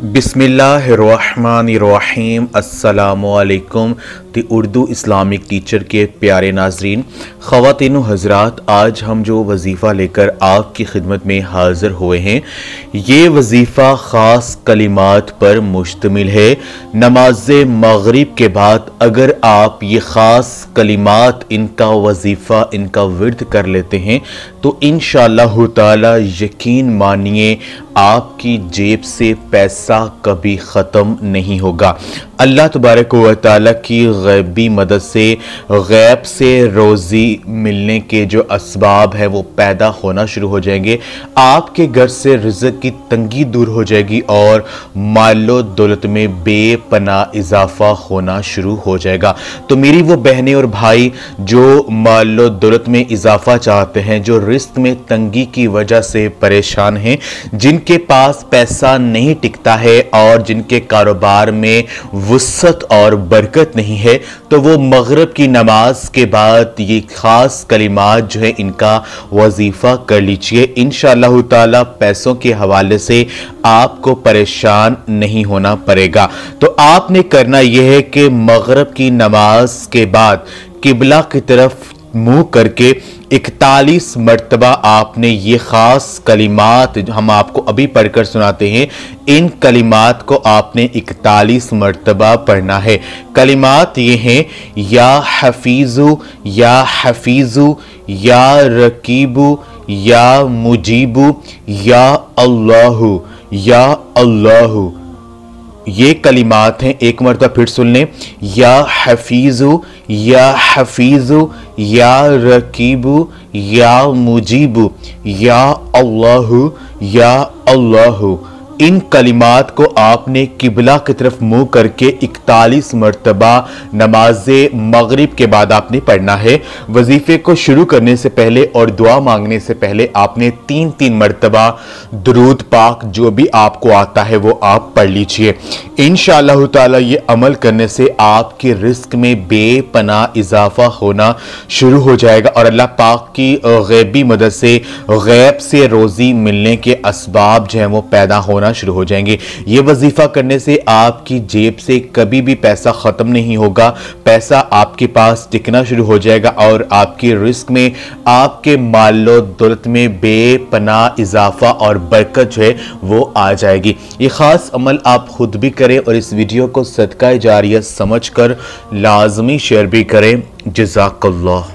बिस्मिल्लाहिर्रहमानिर्रहीम अस्सलामुअलैकुम। दी Urdu Islamic teacher के प्यारे नाजरीन, ख़वातीन हज़रात, आज हम जो वजीफ़ा लेकर आपकी खिदमत में हाज़िर हुए हैं, ये वजीफ़ा ख़ास कलिमात पर मुश्तमिल है। नमाज मगरिब के बाद अगर आप ये ख़ास कलिमात, इनका वजीफ़ा, इनका विर्द कर लेते हैं तो इंशाअल्लाह ताला यकीन मानिए आपकी जेब से पैसा कभी ख़त्म नहीं होगा। अल्लाह तबारक व तआला की गैबी मदद से गैब से रोज़ी मिलने के जो असबाब है वो पैदा होना शुरू हो जाएंगे। आपके घर से रिज़्क़ की तंगी दूर हो जाएगी और मालो दौलत में बेपनाह इजाफा होना शुरू हो जाएगा। तो मेरी वो बहनें और भाई जो मालो दौलत में इजाफा चाहते हैं, जो रिज़्क़ में तंगी की वजह से परेशान हैं, जिनके पास पैसा नहीं टिकता है और जिनके कारोबार में वुसअत और बरकत नहीं है, तो वो मगरिब की नमाज के बाद ये खास कलिमात जो है इनका वजीफा कर लीजिए। इंशाअल्लाह ताला पैसों के हवाले से आपको परेशान नहीं होना पड़ेगा। तो आपने करना यह है कि मगरिब की नमाज के बाद किबला की तरफ मुंह करके 41 मरतबा आपने ये ख़ास कलिमात हम आपको अभी पढ़कर सुनाते हैं, इन कलिमात को आपने 41 मरतबा पढ़ना है। कलिमात ये हैं, या हफीज़ु, या हफीज़ु, या रकीबु, या मुजीबु, या अल्लाहु, या अल्लाहु। ये कलिमात हैं, एक मरतबा फिर सुन लें। या हफीज़ु, या हफीज़ु, या रकीबु, या मुजीबु, या अल्लाहु, या अल्लाहु। इन कलिमात को आपने किबला की तरफ मुंह करके 41 मरतबा नमाज मगरिब के बाद आपने पढ़ना है। वजीफे को शुरू करने से पहले और दुआ मांगने से पहले आपने 3-3 मरतबा दुरूद पाक जो भी आपको आता है वो आप पढ़ लीजिए। इंशाअल्लाह ताला ये अमल करने से आपके रिस्क में बेपनाह इजाफा होना शुरू हो जाएगा और अल्लाह पाक की गैबी मदद से गैब से रोज़ी मिलने के असबाब जो हैं वो पैदा होना शुरू हो जाएंगे। ये वजीफा करने से आपकी जेब से कभी भी पैसा खत्म नहीं होगा, पैसा आपके पास टिकना शुरू हो जाएगा और आपके रिस्क में, आपके मालो दौलत में बेपनाह इजाफा और बरकत जो है वो आ जाएगी। ये खास अमल आप खुद भी करें और इस वीडियो को सदका जारिया समझकर लाजमी शेयर भी करें। जज़ाकल्लाह।